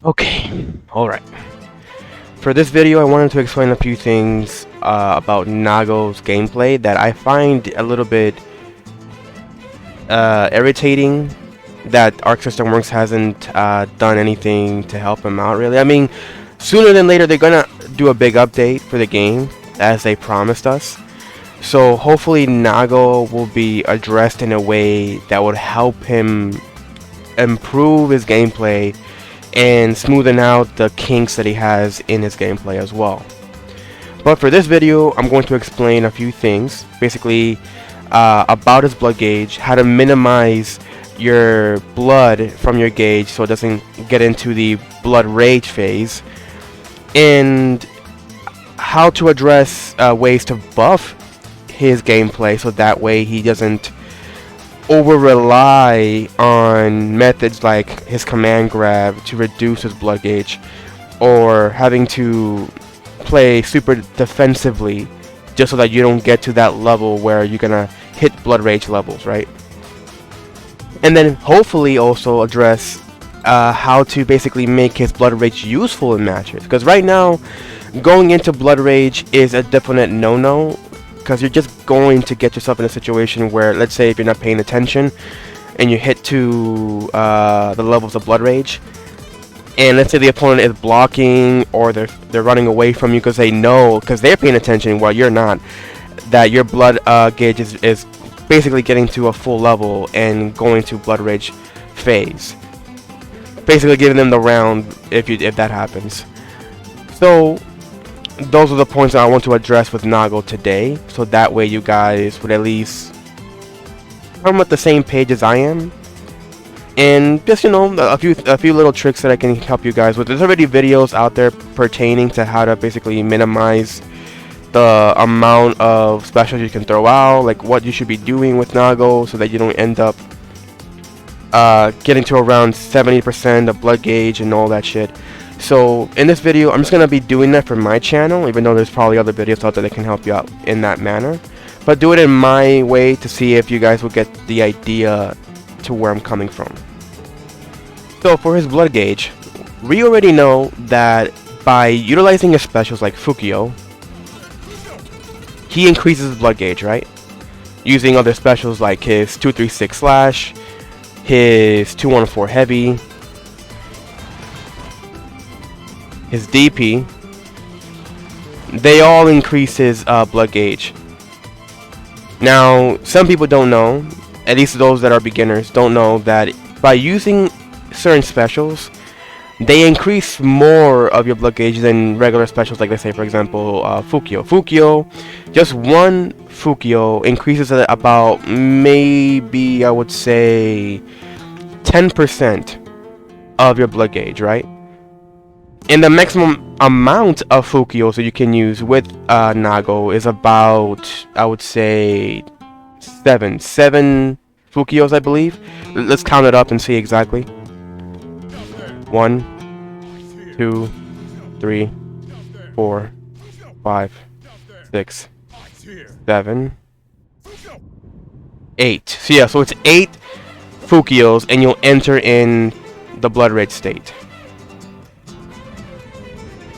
Okay, alright. For this video, I wanted to explain a few things about Nago's gameplay that I find a little bit irritating that ArkSystem Works hasn't done anything to help him out, really. I mean, sooner than later, they're gonna do a big update for the game, as they promised us. So hopefully Nago will be addressed in a way that would help him improve his gameplay and smoothen out the kinks that he has in his gameplay as well. But for this video, I'm going to explain a few things, basically about his blood gauge, how to minimize your blood from your gauge so it doesn't get into the blood rage phase, and how to address ways to buff his gameplay so that way he doesn't over rely on methods like his command grab to reduce his blood gauge, or having to play super defensively just so that you don't get to that level where you're gonna hit blood rage levels, right? And then hopefully also address how to basically make his blood rage useful in matches, because right now going into blood rage is a definite no-no, because you're just going to get yourself in a situation where, let's say if you're not paying attention and you hit to the levels of blood rage, and let's say the opponent is blocking or they're running away from you because they know, because they're paying attention while you're not, that your blood gauge is basically getting to a full level and going to blood rage phase, basically giving them the round if that happens. So those are the points that I want to address with Nago today, so that way you guys would at least come at the same page as I am, and just, you know, a few little tricks that I can help you guys with. There's already videos out there pertaining to how to basically minimize the amount of specials you can throw out, like what you should be doing with Nago so that you don't end up getting to around 70% of blood gauge and all that shit. So in this video, I'm just going to be doing that for my channel, even though there's probably other videos out there that can help you out in that manner. But do it in my way to see if you guys will get the idea to where I'm coming from. So for his blood gauge, we already know that by utilizing his specials like Fukio, he increases his blood gauge, right? Using other specials like his 236/, his 214 heavy, his DP, they all increase his blood gauge. Now, some people don't know, at least those that are beginners don't know, that by using certain specials, they increase more of your blood gauge than regular specials, like, let's say for example Fukio. Fukio, just one Fukio increases it about, maybe I would say 10% of your blood gauge, right? And the maximum amount of Fukios that you can use with Nago is about, I would say, 7 Fukios, I believe. Let's count it up and see exactly. 1, 2, 3, 4, 5, 6, 7, 8. So yeah, so it's 8 Fukios and you'll enter in the blood rage state.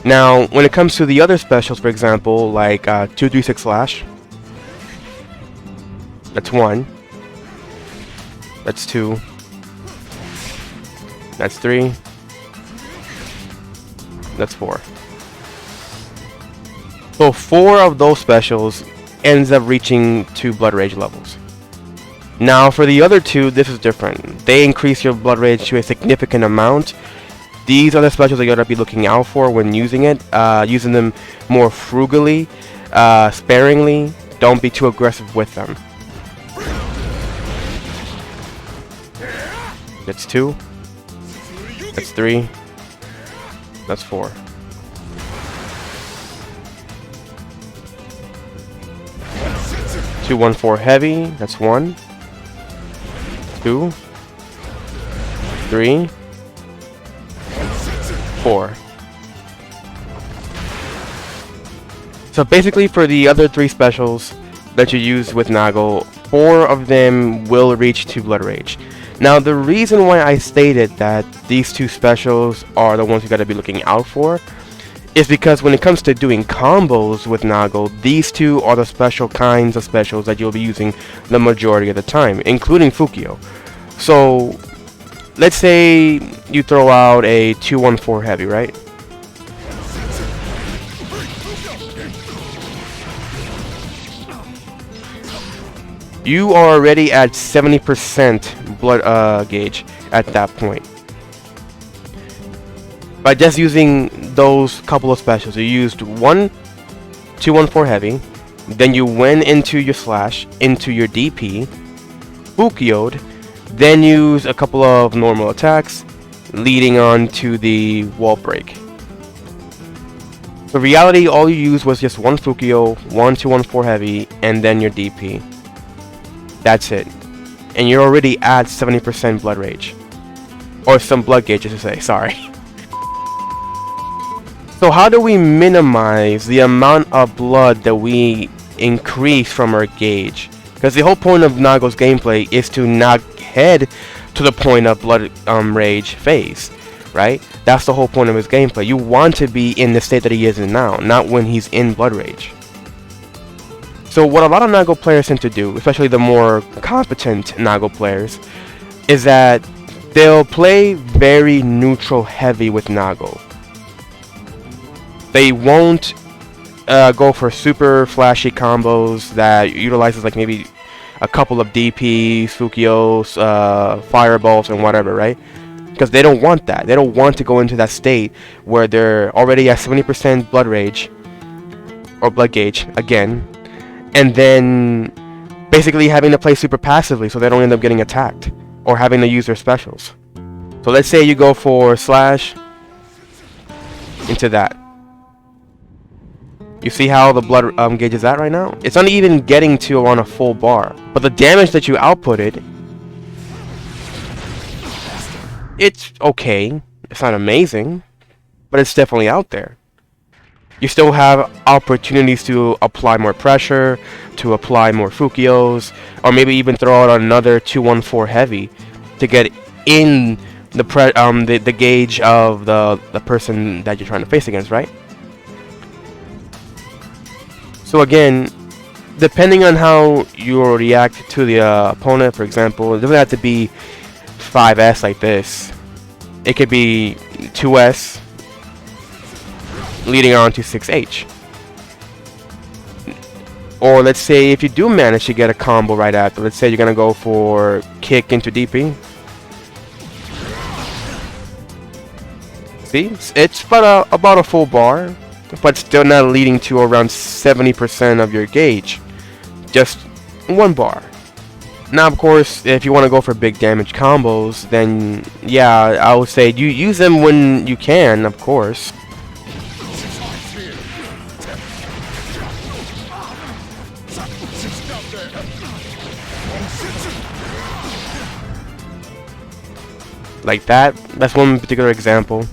Now, when it comes to the other specials, for example, like 236/, that's 1, that's 2, that's 3, that's 4. So 4 of those specials ends up reaching to blood rage levels. Now for the other 2, this is different. They increase your blood rage to a significant amount. These are the specials that you gotta be looking out for when using it. Using them more frugally, sparingly. Don't be too aggressive with them. That's 2. That's 3. That's 4. Two 1-4 heavy. That's 1, 2, 3, 4. So basically for the other 3 specials that you use with Nago, 4 of them will reach to blood rage. Now, the reason why I stated that these two specials are the ones you gotta be looking out for is because when it comes to doing combos with Nago, these two are the special kinds of specials that you'll be using the majority of the time, including Fukio. So, let's say you throw out a 2-1-4 heavy, right? You are already at 70% blood gauge at that point. By just using those couple of specials, you used 2-1-4 heavy, then you went into your slash, into your DP, Fukio'd, then use a couple of normal attacks, leading on to the wall break. In reality, all you used was just one Fukio, 2-1-4 heavy, and then your DP. That's it. And you're already at 70% blood rage. Or some blood gauge, I should say, sorry. So how do we minimize the amount of blood that we increase from our gauge? Because the whole point of Nago's gameplay is to not head to the point of blood rage phase, right? That's the whole point of his gameplay. You want to be in the state that he is in now, not when he's in blood rage. So what a lot of Nago players tend to do, especially the more competent Nago players, is that they'll play very neutral heavy with Nago. They won't go for super flashy combos that utilizes like maybe a couple of DPs, Fukios, fireballs, and whatever, right? Because they don't want that. They don't want to go into that state where they're already at 70% blood rage or blood gauge again, and then basically having to play super passively so they don't end up getting attacked or having to use their specials. So let's say you go for slash into that. You see how the blood gauge is at right now? It's not even getting to on a full bar, but the damage that you outputted, it's okay. It's not amazing, but it's definitely out there. You still have opportunities to apply more pressure, to apply more Fukios, or maybe even throw out another 2-1-4 heavy to get in the gauge of the person that you're trying to face against, right? So again, depending on how you react to the opponent, for example, it doesn't have to be 5S like this. It could be 2S leading on to 6H. Or let's say if you do manage to get a combo right after, let's say you're gonna go for kick into DP. See, it's about a full bar, but still not leading to around 70% of your gauge. Just one bar. Now, of course, if you want to go for big damage combos, then yeah, I would say you use them when you can, of course. Like that. That's one particular example.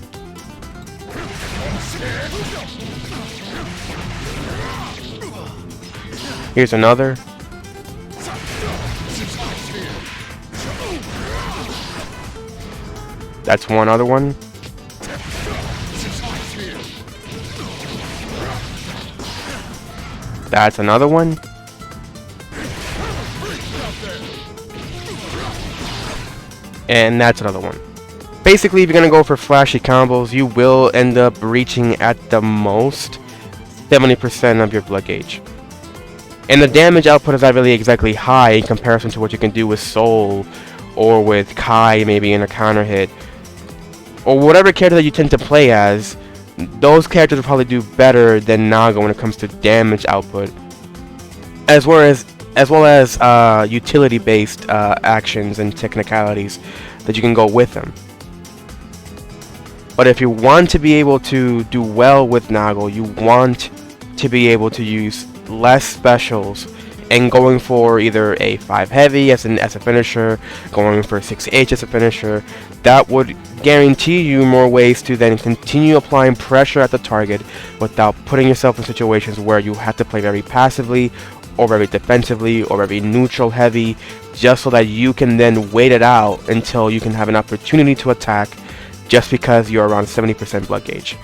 Here's another. That's one other one. That's another one. And that's another one. Basically, if you're gonna go for flashy combos, you will end up reaching at the most 70% of your blood gauge. And the damage output is not really exactly high in comparison to what you can do with Soul or with Kai, maybe in a counter hit, or whatever character that you tend to play as. Those characters will probably do better than Nago when it comes to damage output, as well as utility-based actions and technicalities that you can go with them. But if you want to be able to do well with Nago, you want to be able to use less specials and going for either a 5 heavy as a finisher, going for 6H as a finisher. That would guarantee you more ways to then continue applying pressure at the target without putting yourself in situations where you have to play very passively or very defensively or very neutral heavy, just so that you can then wait it out until you can have an opportunity to attack just because you're around 70% blood gauge.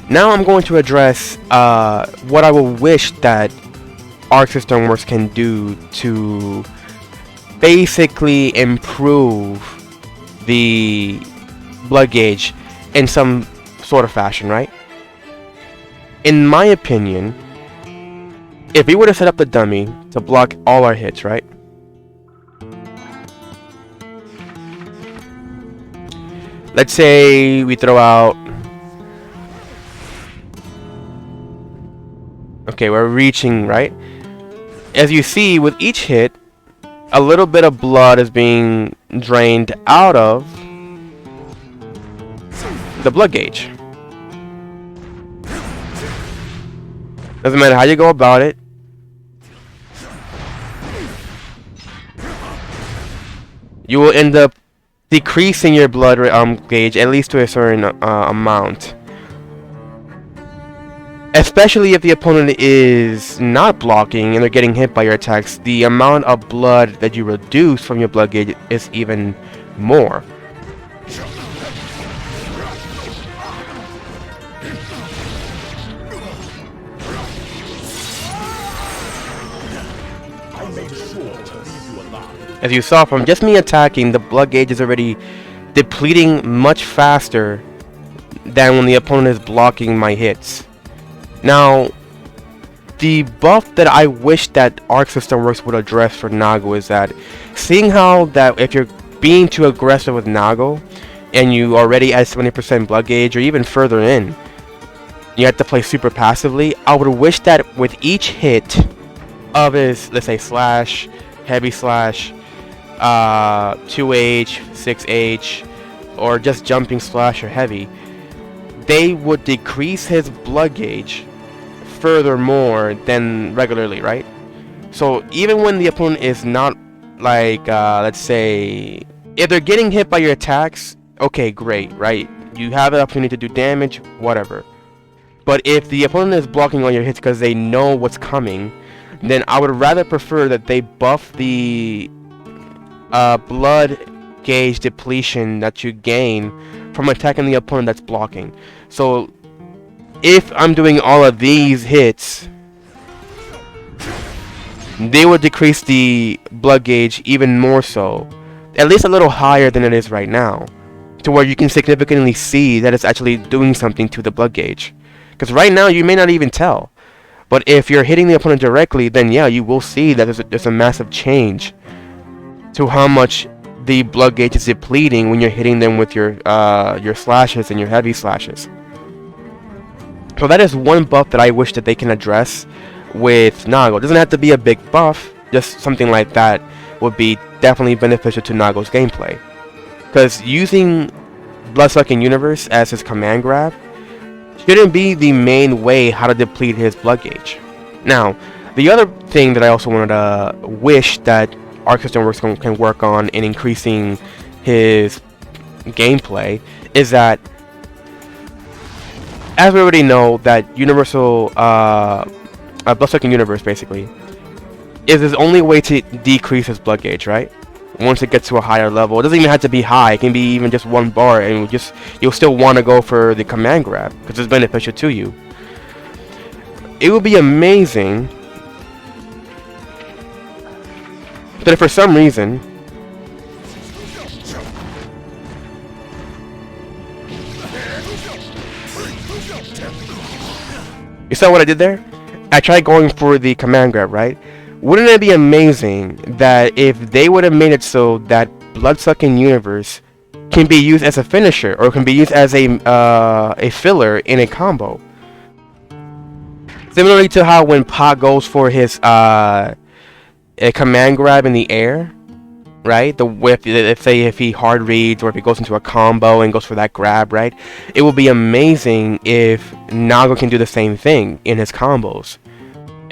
Now I'm going to address what I will wish that ArkSystem Works can do to basically improve the blood gauge in some sort of fashion, right? In my opinion, if we were to set up the dummy to block all our hits, right? Let's say we throw out... Okay, we're reaching, right? As you see, with each hit, a little bit of blood is being drained out of the blood gauge. Doesn't matter how you go about it. You will end up decreasing your blood gauge at least to a certain amount. Especially if the opponent is not blocking and they're getting hit by your attacks, the amount of blood that you reduce from your blood gauge is even more. As you saw, from just me attacking, the blood gauge is already depleting much faster than when the opponent is blocking my hits. Now, the buff that I wish that ArkSystem Works would address for Nago is that, seeing how that if you're being too aggressive with Nago, and you already at 70% blood gauge, or even further in, you have to play super passively, I would wish that with each hit of his, let's say, slash, heavy slash, 2H, 6H, or just jumping slash or heavy, they would decrease his blood gauge furthermore than regularly, right? So even when the opponent is not like, let's say, if they're getting hit by your attacks, okay, great, right? You have the opportunity to do damage, whatever. But if the opponent is blocking all your hits because they know what's coming, then I would rather prefer that they buff the blood gauge depletion that you gain from attacking the opponent that's blocking. So if I'm doing all of these hits, they will decrease the blood gauge even more so, at least a little higher than it is right now, to where you can significantly see that it's actually doing something to the blood gauge. Because right now you may not even tell, but if you're hitting the opponent directly, then yeah, you will see that there's a massive change to how much the blood gauge is depleting when you're hitting them with your slashes and your heavy slashes. So that is one buff that I wish that they can address with Nago. It doesn't have to be a big buff, just something like that would be definitely beneficial to Nago's gameplay. Because using Bloodsucking Universe as his command grab shouldn't be the main way how to deplete his blood gauge. Now, the other thing that I also wanted to wish that ArkSystem Works can work on in increasing his gameplay is that, as we already know, that Universal Bloodsucking Universe basically is his only way to decrease his blood gauge, right? Once it gets to a higher level, it doesn't even have to be high. It can be even just 1 bar, and you'll still want to go for the command grab because it's beneficial to you. It would be amazing that if for some reason you saw what I did there? I tried going for the command grab, right? Wouldn't it be amazing that if they would have made it so that Bloodsucking Universe can be used as a finisher, or can be used as a filler in a combo? Similarly to how when Pa goes for his a command grab in the air, right? If he hard reads, or if he goes into a combo and goes for that grab, right? It will be amazing if Nago can do the same thing in his combos.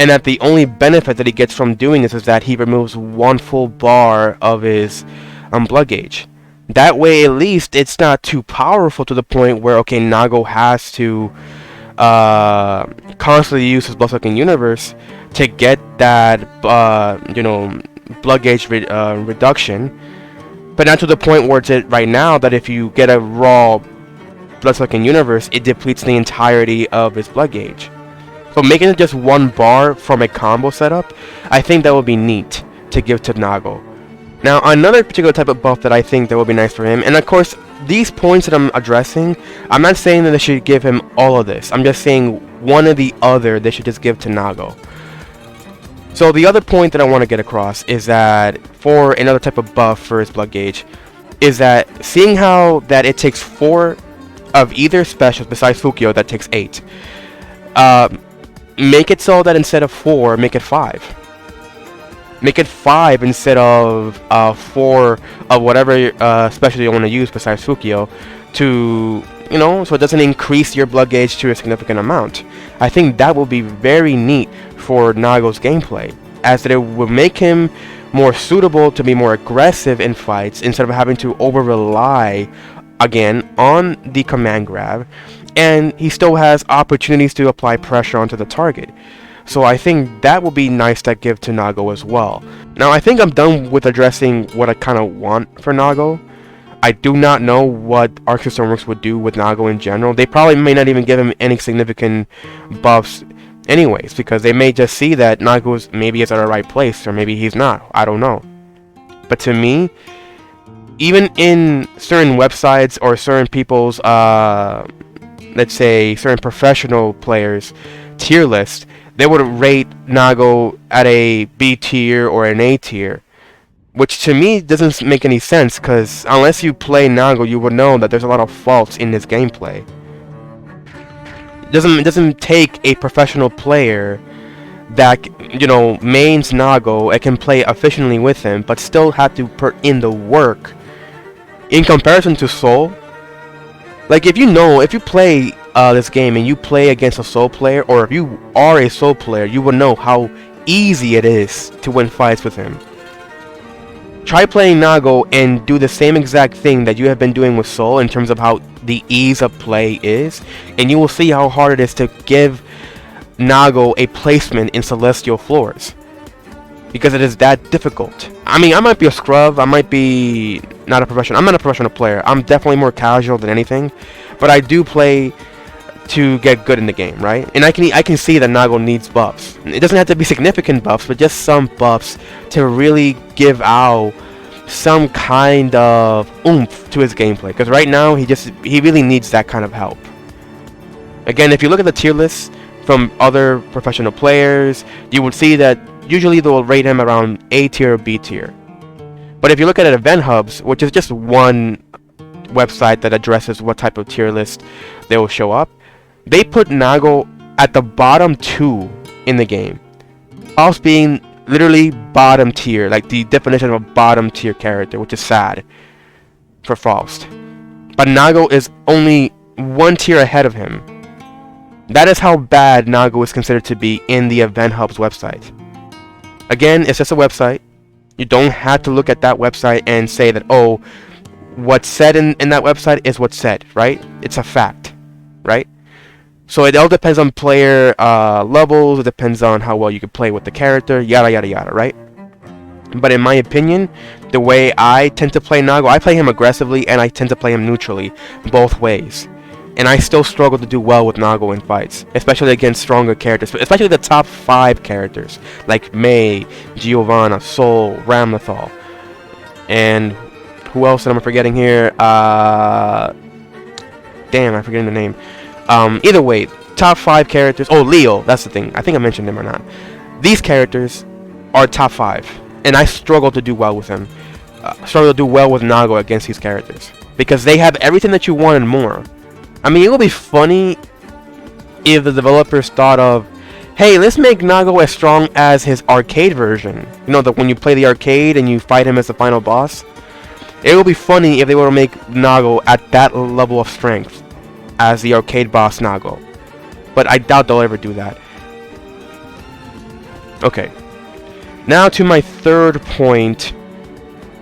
And that the only benefit that he gets from doing this is that he removes 1 full bar of his blood gauge. That way, at least, it's not too powerful to the point where, okay, Nago has to constantly use his Bloodsucking Universe to get that you know, blood gauge reduction, but not to the point where it's at right now that if you get a raw blood-sucking universe, it depletes the entirety of its blood gauge. So making it just one bar from a combo setup, I think that would be neat to give to Nago. Now, another particular type of buff that I think that would be nice for him, and of course, these points that I'm addressing, I'm not saying that they should give him all of this. I'm just saying one or the other they should just give to Nago. So the other point that I want to get across is that for another type of buff for his blood gauge, is that seeing how that it takes 4 of either specials besides Fukio that takes 8, make it so that instead of 4, make it 5. Make it 5 instead of 4 of whatever special you want to use besides Fukio, to, you know, so it doesn't increase your blood gauge to a significant amount. I think that will be very neat for Nago's gameplay, as that it will make him more suitable to be more aggressive in fights instead of having to over-rely again on the command grab, and he still has opportunities to apply pressure onto the target. So I think that will be nice to give to Nago as well. Now I think I'm done with addressing what I kind of want for Nago. I do not know what ArkSystem Works would do with Nago in general. They probably may not even give him any significant buffs anyways, because they may just see that Nago maybe is at the right place, or maybe he's not. I don't know. But to me, even in certain websites or certain people's, let's say certain professional players tier list, they would rate Nago at a B tier or an A tier, which to me doesn't make any sense, because unless you play Nago, you would know that there's a lot of faults in his gameplay. It doesn't take a professional player that, you know, mains Nago and can play efficiently with him, but still have to put in the work in comparison to Soul. Like, if you play this game and you play against a Soul player, or if you are a Soul player, you will know how easy it is to win fights with him. Try playing Nago and do the same exact thing that you have been doing with Soul in terms of how the ease of play is, and you will see how hard it is to give Nago a placement in Celestial floors, because it is that difficult. I mean, I might be a scrub, I might be not a professional, I'm not a professional player, I'm definitely more casual than anything, but I do play to get good in the game, right? And I can see that Nago needs buffs. It doesn't have to be significant buffs, but just some buffs to really give out some kind of oomph to his gameplay, because right now he really needs that kind of help. Again, if you look at the tier list from other professional players, you would see that usually they will rate him around A tier or B tier. But if you look at Event Hubs, which is just one website that addresses what type of tier list they will show up, they put Nago at the bottom 2 in the game, whilst being literally bottom tier, like the definition of a bottom tier character, which is sad for Faust. But Nago is only 1 tier ahead of him. That is how bad Nago is considered to be in the Event Hub's website. Again, it's just a website. You don't have to look at that website and say that, oh, what's said in that website is what's said, right? It's a fact, right? So it all depends on player levels, it depends on how well you can play with the character, yada yada yada, right? But in my opinion, the way I tend to play Nago, I play him aggressively and I tend to play him neutrally, both ways. And I still struggle to do well with Nago in fights, especially against stronger characters, especially the top 5 characters, like Mei, Giovanna, Soul, Ramlethal, and who else am I forgetting here? Damn, I'm forgetting the name. Either way, top 5 characters. Oh, Leo, that's the thing. I think I mentioned him or not. These characters are top 5, and I struggle to do well with them. Struggle to do well with Nago against these characters, because they have everything that you want and more. I mean, it would be funny if the developers thought of, hey, let's make Nago as strong as his arcade version. You know, when you play the arcade and you fight him as the final boss. It would be funny if they were to make Nago at that level of strength as the arcade boss Nago. But I doubt they'll ever do that. Okay. Now to my third point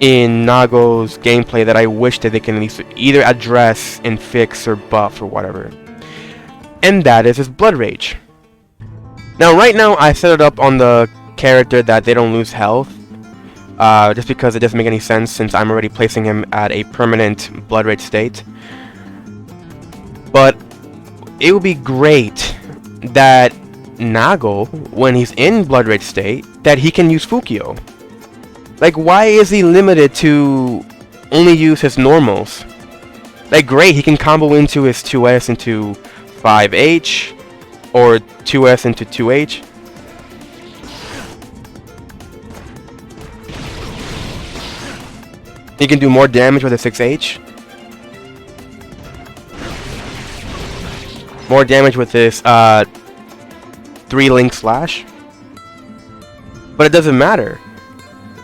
in Nago's gameplay that I wish that they can at least either address and fix or buff or whatever. And that is his blood rage. Now, right now, I set it up on the character that they don't lose health. Just because it doesn't make any sense since I'm already placing him at a permanent Blood Rage state. But it would be great that Nago, when he's in Blood Rage state, that he can use Fukio. Like, why is he limited to only use his normals? Like, great, he can combo into his 2S into 5H, or 2S into 2H. He can do more damage with a 6H. More damage with this 3-link slash. But it doesn't matter.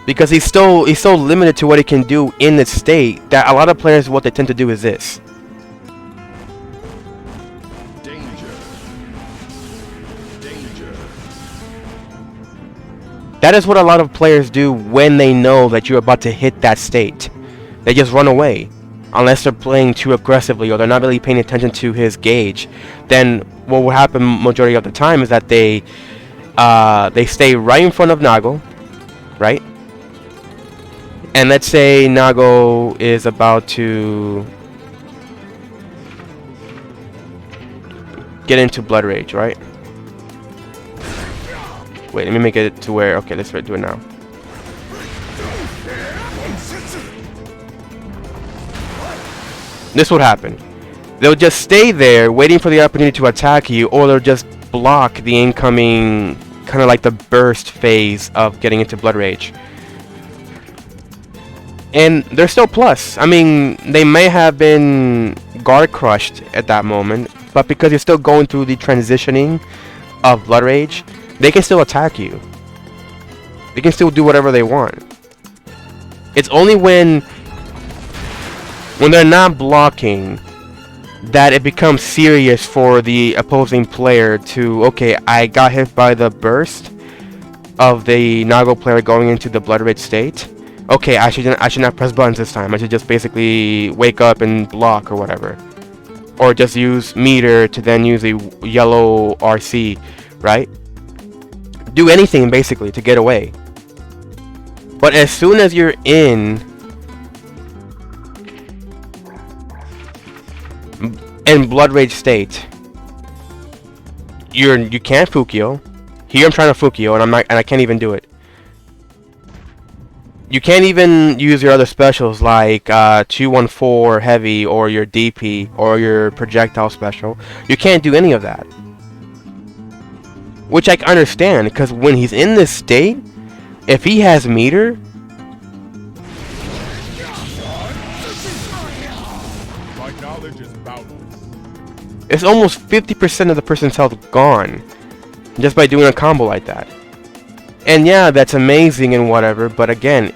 Because he's so limited to what he can do in this state that a lot of players, what they tend to do is this. Danger. Danger. That is what a lot of players do when they know that you're about to hit that state. They just run away. Unless they're playing too aggressively or they're not really paying attention to his gauge. Then what will happen majority of the time is that they stay right in front of Nago, right? And let's say Nago is about to get into Blood Rage, right? Wait, let me make it to where... Okay, let's do it now. This would happen. They'll just stay there waiting for the opportunity to attack you, or they'll just block the incoming, kind of like the burst phase of getting into Blood Rage. And they're still plus. I mean, they may have been guard crushed at that moment, but because you're still going through the transitioning of Blood Rage, they can still attack you. They can still do whatever they want. It's only when they're not blocking that it becomes serious for the opposing player to, okay, I got hit by the burst of the Nago player going into the Blood Rage state. Okay, I should not press buttons this time. I should just basically wake up and block or whatever. Or just use meter to then use a yellow RC, right? Do anything basically to get away. But as soon as you're in Blood Rage state, you can't Fukio. Here I'm trying to Fukio and I can't even do it. You can't even use your other specials like 214 heavy or your DP or your projectile special. You can't do any of that. Which I understand, because when he's in this state, if he has meter, My knowledge is boundless. it's almost 50% of the person's health gone just by doing a combo like that. And yeah, that's amazing and whatever, but again,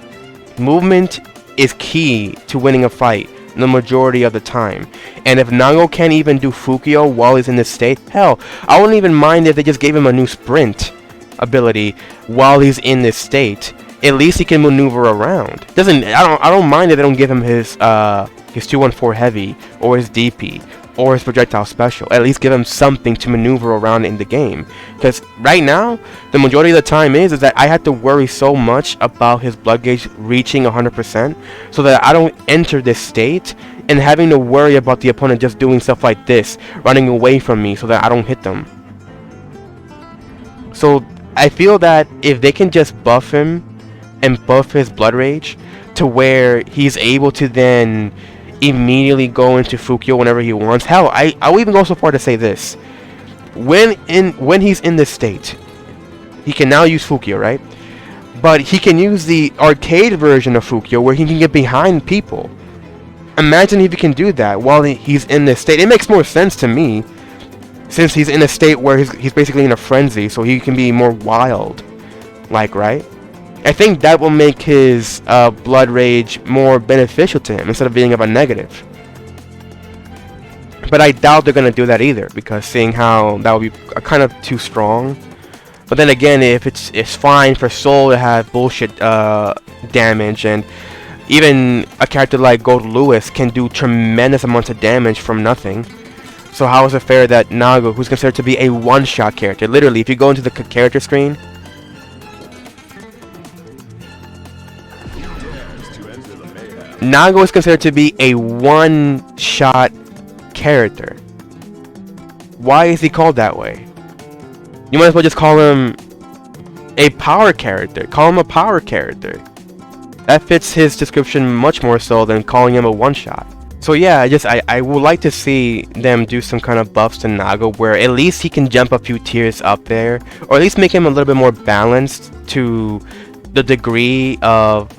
movement is key to winning a fight the majority of the time. And if Nago can't even do Fukio while he's in this state, hell, I wouldn't even mind if they just gave him a new sprint ability while he's in this state. At least he can maneuver around. I don't mind if they don't give him his 214 heavy or his DP or his projectile special. At least give him something to maneuver around in the game. Because right now, the majority of the time is that I have to worry so much about his blood gauge reaching 100%, so that I don't enter this state and having to worry about the opponent just doing stuff like this, running away from me so that I don't hit them. So I feel that if they can just buff him and buff his blood rage to where he's able to then immediately go into Fukio whenever he wants. Hell, I'll even go so far to say this. When he's in this state, he can now use Fukio, right? But he can use the arcade version of Fukio where he can get behind people. Imagine if he can do that while he's in this state. It makes more sense to me, since he's in a state where he's basically in a frenzy, so he can be more wild, like, right? I think that will make his blood rage more beneficial to him instead of being of a negative. But I doubt they're going to do that either, because seeing how that would be kind of too strong. But then again, if it's fine for Soul to have bullshit damage, and even a character like Gold Lewis can do tremendous amounts of damage from nothing. So how is it fair that Nago, who's considered to be a one-shot character, literally, if you go into the character screen, Nago is considered to be a one-shot character. Why is he called that way? You might as well just call him a power character. Call him a power character. That fits his description much more so than calling him a one-shot. So yeah, I would like to see them do some kind of buffs to Nago where at least he can jump a few tiers up there, or at least make him a little bit more balanced to the degree of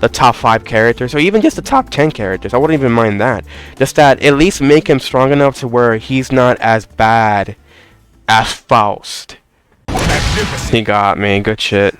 the top 5 characters, or even just the top 10 characters. I wouldn't even mind that. Just that at least make him strong enough to where he's not as bad as Faust. He got me. Good shit.